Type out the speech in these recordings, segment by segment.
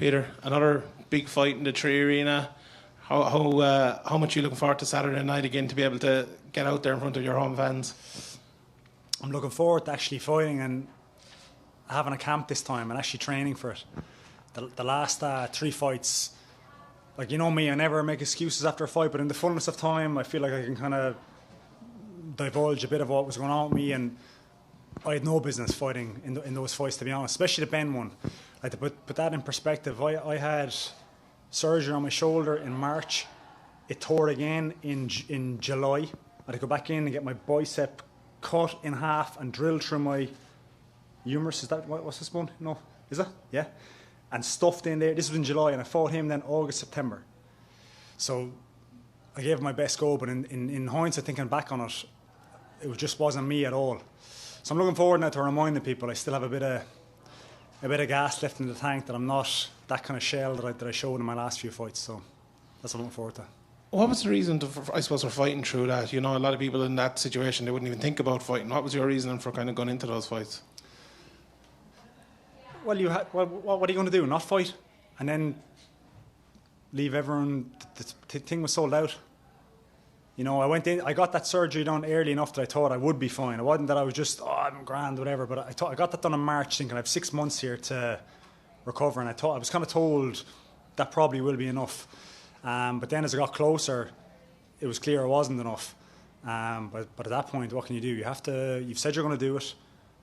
Peter, another big fight in the Tree Arena. How much are you looking forward to Saturday night again to be able to get out there in front of your home fans? I'm looking forward to actually fighting and having a camp this time and actually training for it. The last 3 fights, like, you know me, I never make excuses after a fight, but in the fullness of time, I feel like I can kind of divulge a bit of what was going on with me, and I had no business fighting in those fights, to be honest, especially the Ben one. Like, to put that in perspective, I had surgery on my shoulder in March. It tore again in July. I had to go back in and get my bicep cut in half and drilled through my humerus. Is that what's this one? No, is it? Yeah. And stuffed in there. This was in July, and I fought him then August, September. So I gave it my best go, but in hindsight, thinking back on it, it just wasn't me at all. So I'm looking forward now to reminding people I still have a bit of gas left in the tank, that I'm not that kind of shell that I showed in my last few fights. So that's what I'm looking forward to. What was the reason, I suppose, for fighting through that? You know, a lot of people in that situation, they wouldn't even think about fighting. What was your reasoning for kind of going into those fights? Well, what are you going to do? Not fight? And then leave everyone? The thing was sold out. You know, I went in, I got that surgery done early enough that I thought I would be fine. It wasn't that I was just, I'm grand, whatever. But I got that done in March, thinking I have 6 months here to recover. And I was kind of told that probably will be enough. But then as I got closer, it was clear it wasn't enough. But at that point, what can you do? You've said you're going to do it,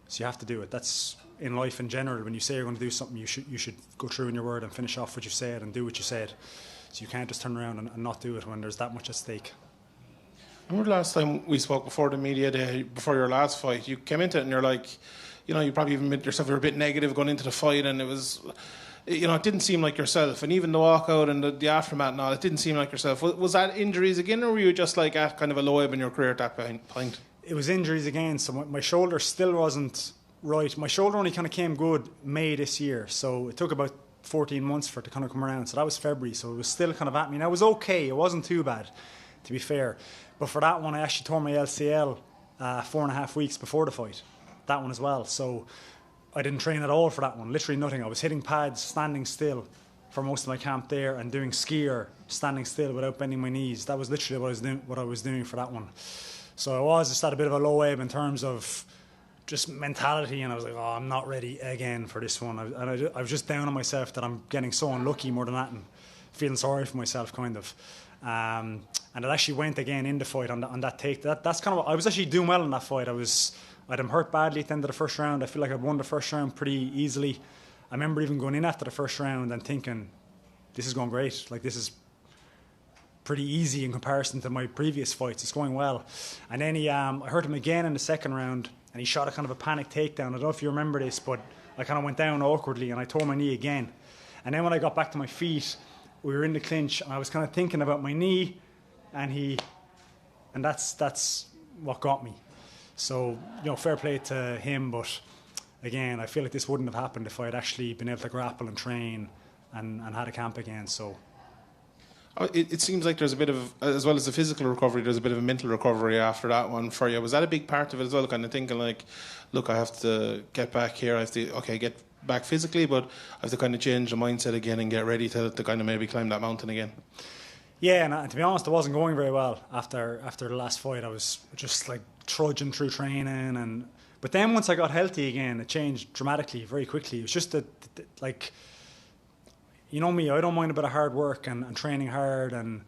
so you have to do it. That's in life in general. When you say you're going to do something, you should go through in your word and finish off what you said and do what you said. So you can't just turn around and not do it when there's that much at stake. I remember the last time we spoke before the media day, before your last fight, you came into it and you're like, you know, you probably even admit yourself you were a bit negative going into the fight, and it was, you know, it didn't seem like yourself. And even the walkout and the aftermath and all, it didn't seem like yourself. Was that injuries again, or were you just like at kind of a low ebb in your career at that point? It was injuries again. So my shoulder still wasn't right. My shoulder only kind of came good May this year. So it took about 14 months for it to kind of come around. So that was February. So it was still kind of at me. And it was okay. It wasn't too bad, to be fair. But for that one, I actually tore my LCL 4.5 weeks before the fight. That one as well. So I didn't train at all for that one. Literally nothing. I was hitting pads, standing still for most of my camp there, and doing skier, standing still without bending my knees. That was literally what I was doing for that one. So I was just at a bit of a low ebb in terms of just mentality, and I was like, I'm not ready again for this one. I was just down on myself that I'm getting so unlucky more than that, and feeling sorry for myself, kind of. And it actually went again in the fight on that take. That's kind of what, I was actually doing well in that fight. I'd hurt badly at the end of the first round. I feel like I won the first round pretty easily. I remember even going in after the first round and thinking, this is going great. Like, this is pretty easy in comparison to my previous fights. It's going well. And then I hurt him again in the second round, and he shot a kind of a panic takedown. I don't know if you remember this, but I kind of went down awkwardly and I tore my knee again. And then when I got back to my feet, we were in the clinch, and I was kind of thinking about my knee, and that's what got me. So, you know, fair play to him, but again, I feel like this wouldn't have happened if I had actually been able to grapple and train and had a camp again. So it seems like there's a bit of, as well as the physical recovery, there's a bit of a mental recovery after that one for you. Was that a big part of it as well, kind of thinking like, look, I have to get back here, I have to, get back physically, but I have to kind of change the mindset again and get ready to kind of maybe climb that mountain again? Yeah, and to be honest, I wasn't going very well after the last fight. I was just like trudging through training, but then once I got healthy again, it changed dramatically, very quickly. It was just like, you know me, I don't mind a bit of hard work and training hard and,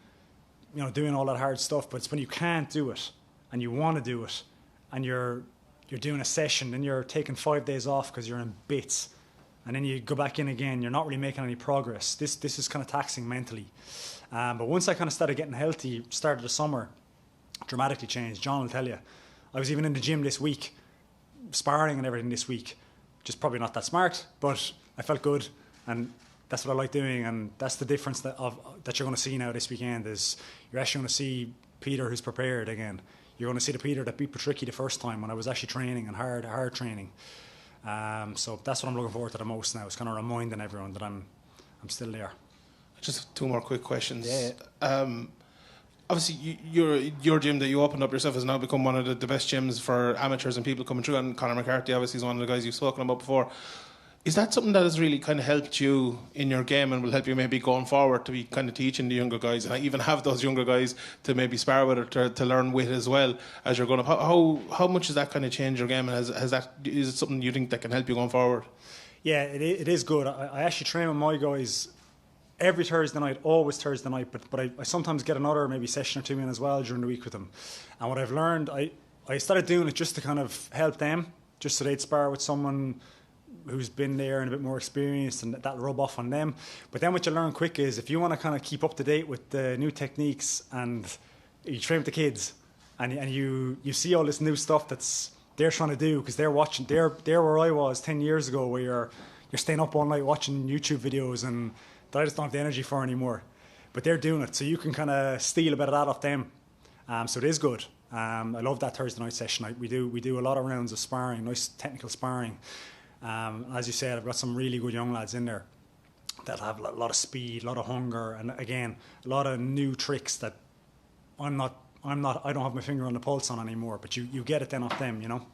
you know, doing all that hard stuff, but it's when you can't do it and you want to do it and you're doing a session and you're taking 5 days off because you're in bits, and then you go back in again, you're not really making any progress. This is kind of taxing mentally. But once I kind of started getting healthy, started the summer, dramatically changed. John will tell you. I was even in the gym this week, sparring and everything this week. Just probably not that smart, but I felt good, and that's what I like doing. And that's the difference that you're going to see now this weekend, is you're actually going to see Peter who's prepared again. You're going to see the Peter that beat Patricky the first time when I was actually training and hard training. So that's what I'm looking forward to the most now. It's kind of reminding everyone that I'm still there. Just 2 more quick questions. Yeah. Obviously, your gym that you opened up yourself has now become one of the best gyms for amateurs and people coming through. And Conor McCarthy, obviously, is one of the guys you've spoken about before. Is that something that has really kind of helped you in your game and will help you maybe going forward to be kind of teaching the younger guys and even have those younger guys to maybe spar with or to learn with as well as you're going up? How much does that kind of change your game, and is it something you think that can help you going forward? Yeah, it is good. I actually train with my guys every Thursday night, always Thursday night, but I sometimes get another maybe session or two in as well during the week with them. And what I've learned, I started doing it just to kind of help them, just so they'd spar with someone who's been there and a bit more experienced, and that'll rub off on them. But then what you learn quick is if you want to kind of keep up to date with the new techniques, and you train with the kids and you see all this new stuff that's they're trying to do, because they're watching, they're where I was 10 years ago, where you're staying up all night watching YouTube videos and that I just don't have the energy for anymore. But they're doing it, so you can kind of steal a bit of that off them. So it is good. I love that Thursday night session. We do a lot of rounds of sparring, nice technical sparring. As you said, I've got some really good young lads in there that have a lot of speed, a lot of hunger, and again, a lot of new tricks that I don't have my finger on the pulse on anymore, but you get it then off them, you know.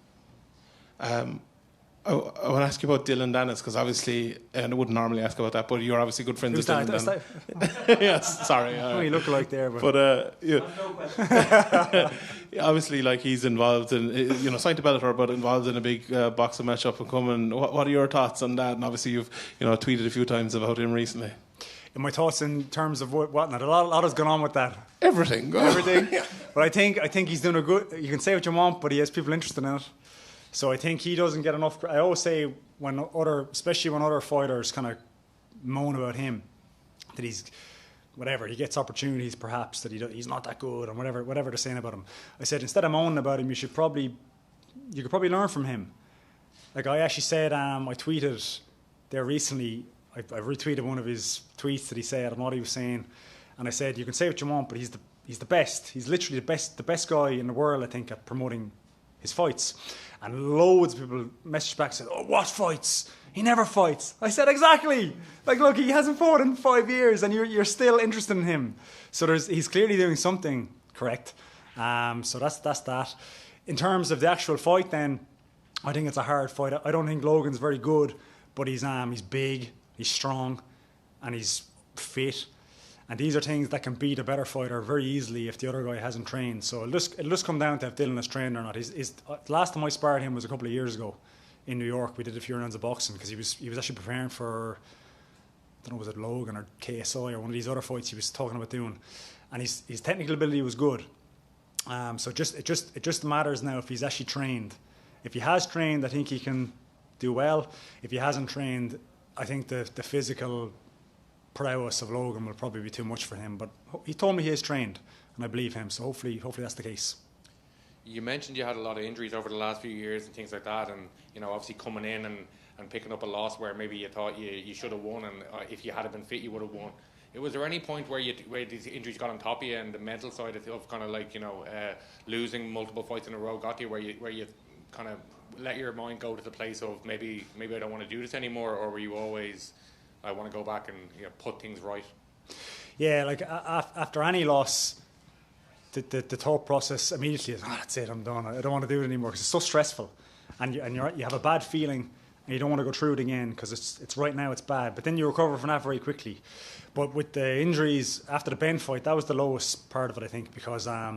I want to ask you about Dylan Dennis, because obviously, and I wouldn't normally ask about that, but you're obviously good friends with Dylan Dennis. Yes, sorry. You look like there, but yeah. No obviously, like, he's involved in, signed to Bellator, but involved in a big boxing match up and coming. What are your thoughts on that? And obviously, you've tweeted a few times about him recently. In my thoughts in terms of whatnot, a lot has gone on with that. Everything. Yeah. But I think he's doing a good. You can say what you want, but he has people interested in it. So I think he doesn't get enough. I always say especially when other fighters kind of moan about him, that he's whatever, he gets opportunities perhaps that he's not that good, or whatever they're saying about him. I said, instead of moaning about him, you could probably learn from him. Like, I actually said, I tweeted there recently. I retweeted one of his tweets that he said and what he was saying, and I said, you can say what you want, but he's the best. He's literally the best guy in the world, I think, at promoting his fights. And loads of people messaged back and said, oh, what fights? He never fights. I said, exactly. Like, look, he hasn't fought in 5 years and you're still interested in him. So he's clearly doing something correct. So that's that. In terms of the actual fight then, I think it's a hard fight. I don't think Logan's very good, but he's big, he's strong, and he's fit. And these are things that can beat a better fighter very easily if the other guy hasn't trained. So it'll just come down to if Dylan is trained or not. Last time I sparred him was a couple of years ago in New York. We did a few rounds of boxing because he was actually preparing for, I don't know, was it Logan or KSI or one of these other fights he was talking about doing. And his technical ability was good. So it just matters now if he's actually trained. If he has trained, I think he can do well. If he hasn't trained, I think the physical prowess of Logan will probably be too much for him, but he told me he is trained and I believe him, so hopefully that's the case. You mentioned you had a lot of injuries over the last few years and things like that, and obviously coming in and picking up a loss where maybe you thought you should have won, and if you had been fit you would have won. Was there any point where these injuries got on top of you and the mental side of kind of like losing multiple fights in a row got to you where you kind of let your mind go to the place of maybe I don't want to do this anymore, or were you always, I want to go back and put things right? Yeah, like after any loss, the thought process immediately is, that's it, I'm done. I don't want to do it anymore because it's so stressful, and you have a bad feeling, and you don't want to go through it again because it's right now it's bad. But then you recover from that very quickly. But with the injuries after the Ben fight, that was the lowest part of it, I think, because I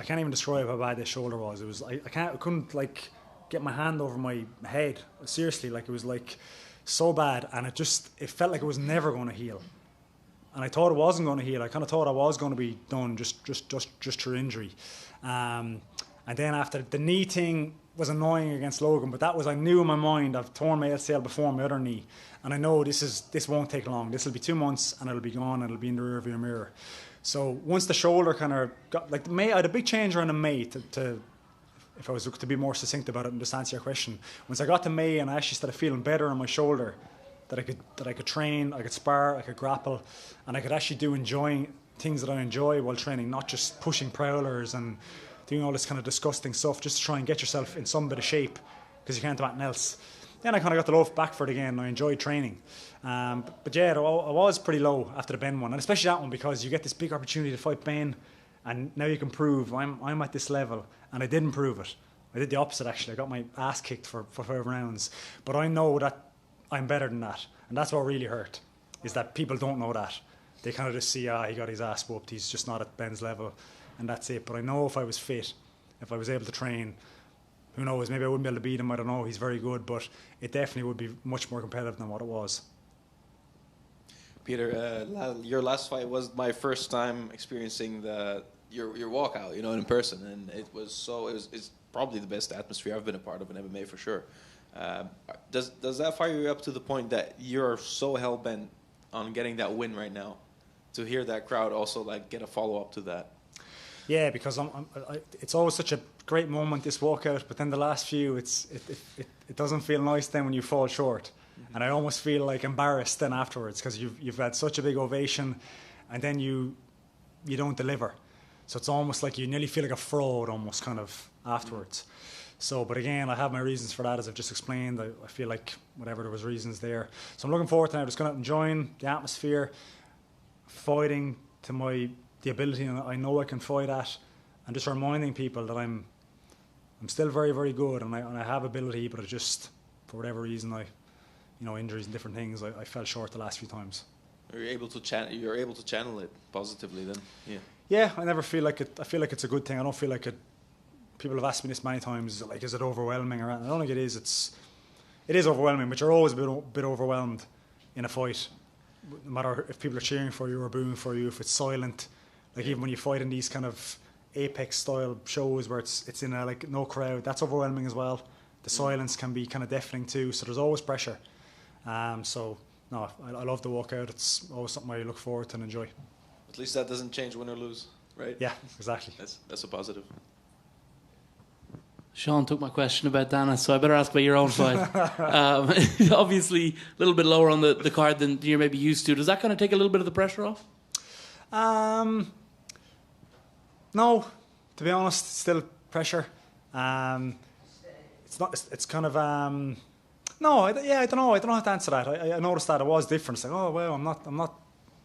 can't even describe how bad this shoulder was. It was I couldn't like get my hand over my head. Seriously, like it was like so bad, and it felt like it was never going to heal. And I thought it wasn't going to heal. I kind of thought I was going to be done just through injury. And then after the knee thing was annoying against Logan, but that was, I knew in my mind I've torn my ACL before my other knee, and I know this won't take long. This will be 2 months and it'll be gone. It'll be in the rearview mirror. So once the shoulder kind of got like May, I had a big change around in May to if I was to be more succinct about it and just answer your question. Once I got to May and I actually started feeling better on my shoulder, that I could train, I could spar, I could grapple, and I could actually do enjoying things that I enjoy while training, not just pushing prowlers and doing all this kind of disgusting stuff just to try and get yourself in some bit of shape because you can't do anything else. Then I kind of got the love back for it again and I enjoyed training. But yeah, I was pretty low after the Ben one, and especially that one because you get this big opportunity to fight Ben, and now you can prove I'm at this level, and I didn't prove it. I did the opposite actually. I got my ass kicked for 5 rounds. But I know that I'm better than that. And that's what really hurt, is that people don't know that. They kind of just see, he got his ass whooped, he's just not at Ben's level, and that's it. But I know if I was fit, if I was able to train, who knows, maybe I wouldn't be able to beat him, I don't know, he's very good, but it definitely would be much more competitive than what it was. Peter, your last fight was my first time experiencing your walkout, in person, and it's probably the best atmosphere I've been a part of in MMA for sure. Does that fire you up to the point that you're so hell bent on getting that win right now, to hear that crowd also like get a follow up to that? Yeah, because it's always such a great moment, this walkout, but then the last few, it doesn't feel nice then when you fall short. Mm-hmm. And I almost feel like embarrassed then afterwards, because you've had such a big ovation and then you don't deliver. So it's almost like you nearly feel like a fraud almost kind of afterwards. Mm-hmm. So, but again, I have my reasons for that, as I've just explained. I feel like whatever, there was reasons there. So I'm looking forward to now just going out and enjoying the atmosphere, fighting to the ability I know I can fight at, and just reminding people that I'm still very, very good, and I have ability, but it just, for whatever reason, injuries and different things, I fell short the last few times. You're able to channel it positively then? Yeah. Yeah, I never feel like it. I feel like it's a good thing. I don't feel like it. People have asked me this many times, is it overwhelming? I don't think it is. It is overwhelming, but you're always a bit overwhelmed in a fight. No matter if people are cheering for you or booing for you, if it's silent. Like even when you fight in these kind of Apex style shows where it's in a no crowd, that's overwhelming as well. The silence can be kind of deafening too, so there's always pressure. So no, I love the walkout. It's always something I look forward to and enjoy. At least that doesn't change win or lose, right? Yeah, exactly. That's a positive. Sean took my question about Dana, so I better ask about your own fight. Obviously, a little bit lower on the card than you're maybe used to. Does that kind of take a little bit of the pressure off? No, to be honest, still pressure. It's not. It's kind of. No, I don't know. I don't know how to answer that. I noticed that it was different. It's like, oh well, I'm not.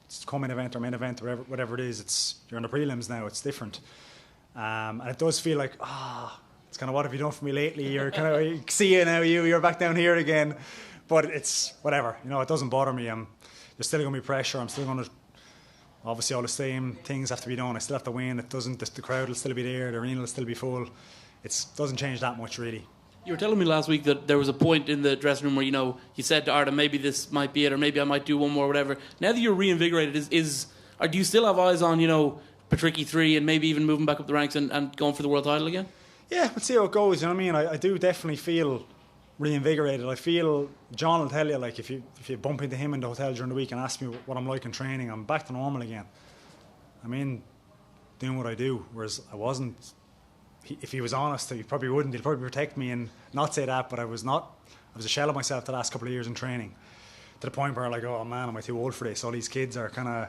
It's co-main event or main event, or whatever it is. You're on the prelims now. It's different, and it does feel like It's kind of, what have you done for me lately? You're kind of, see you now, you're back down here again. But it's whatever, it doesn't bother me. There's still going to be pressure. I'm still going to, obviously all the same things have to be done. I still have to win. The crowd will still be there. The arena will still be full. It doesn't change that much, really. You were telling me last week that there was a point in the dressing room where, you said to Arda, maybe this might be it, or maybe I might do one more, whatever. Now that you're reinvigorated, or do you still have eyes on, Patricky 3 and maybe even moving back up the ranks and going for the world title again? Yeah, let's see how it goes. You know what I mean? I do definitely feel reinvigorated. I feel, John will tell you, if you bump into him in the hotel during the week and ask me what I'm like in training, I'm back to normal again. I mean, doing what I do, whereas I wasn't. If he was honest, he probably wouldn't. He'd probably protect me and not say that, but I was not. I was a shell of myself the last couple of years in training, to the point where oh man, am I too old for this? All these kids are kind of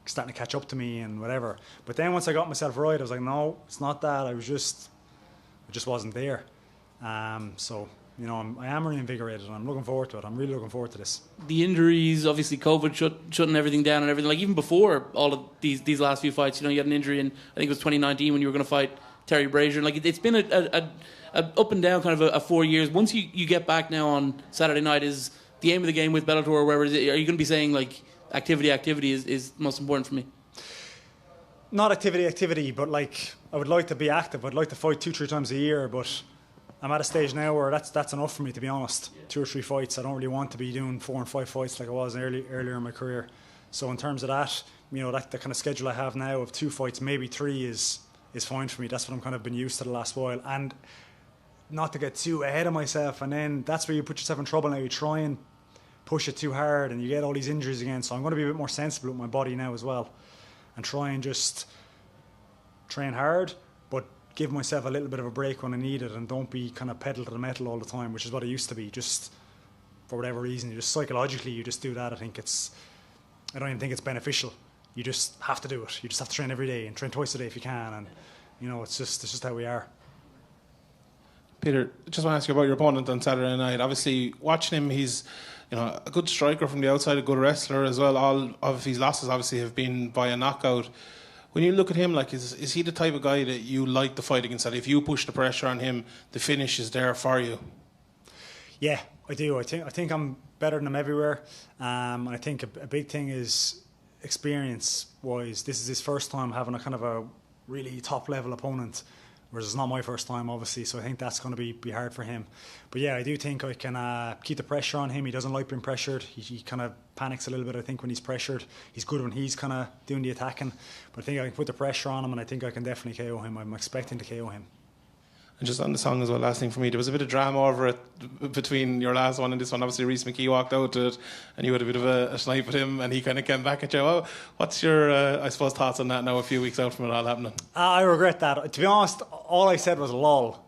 starting to catch up to me and whatever. But then once I got myself right, I was like, no, it's not that. I just wasn't there. So, I am reinvigorated and I'm looking forward to it. I'm really looking forward to this. The injuries, obviously COVID shutting everything down and everything. Even before all of these last few fights, you had an injury in, I think it was 2019 when you were going to fight Terry Brazier. It's been a up and down kind of a 4 years. Once you get back now on Saturday night, is the aim of the game with Bellator or wherever it is, are you going to be saying activity is most important for me? Not activity, but I would like to be active. I'd like to fight 2-3 times a year, but I'm at a stage now where that's enough for me, to be honest. 2 or 3 fights. I don't really want to be doing 4 and 5 fights like I was earlier in my career. So in terms of that, the kind of schedule I have now of 2 fights, maybe 3 is fine for me. That's what I'm kind of been used to the last while. And not to get too ahead of myself, and then that's where you put yourself in trouble now. You try and push it too hard and you get all these injuries again. So I'm going to be a bit more sensible with my body now as well, and try and just train hard, but give myself a little bit of a break when I need it, and don't be kind of pedal to the metal all the time, which is what I used to be. Just for whatever reason, you just psychologically you just do that. I don't even think it's beneficial. You just have to do it. You just have to train every day and train twice a day if you can, and it's just how we are. Peter, just want to ask you about your opponent on Saturday night. Obviously, watching him, he's a good striker from the outside, a good wrestler as well. All of his losses obviously have been by a knockout. When you look at him, is he the type of guy that you like to fight against? That if you push the pressure on him, the finish is there for you? Yeah, I do. I think I'm better than him everywhere. And I think a big thing is experience-wise. This is his first time having a kind of a really top-level opponent, whereas it's not my first time, obviously. So I think that's going to be hard for him. But yeah, I do think I can keep the pressure on him. He doesn't like being pressured. He kind of panics a little bit, I think, when he's pressured. He's good when he's kind of doing the attacking. But I think I can put the pressure on him, and I think I can definitely KO him. I'm expecting to KO him. And just on the song as well, last thing for me, there was a bit of drama over it between your last one and this one. Obviously, Rhys McKee walked out to it, and you had a bit of a snipe with him, and he kind of came back at you. Well, what's your, I suppose, thoughts on that now, a few weeks out from it all happening? I regret that. To be honest, all I said was lol.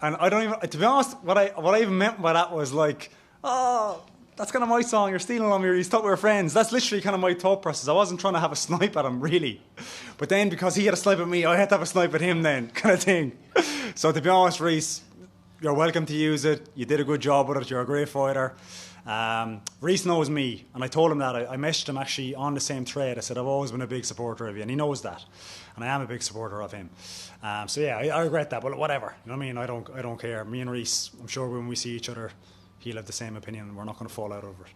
And I don't even, to be honest, what I even meant by that was like, oh, that's kind of my song, you're stealing on me, you thought we were friends. That's literally kind of my thought process. I wasn't trying to have a snipe at him, really. But then, because he had a snipe at me, I had to have a snipe at him then, kind of thing. So to be honest, Rhys, you're welcome to use it. You did a good job with it. You're a great fighter. Rhys knows me, and I told him that. I messaged him actually on the same thread. I said, I've always been a big supporter of you, and he knows that. And I am a big supporter of him. So yeah, I regret that, but whatever. You know what I mean? I don't care. Me and Rhys, I'm sure when we see each other, he'll have the same opinion, and we're not going to fall out over it.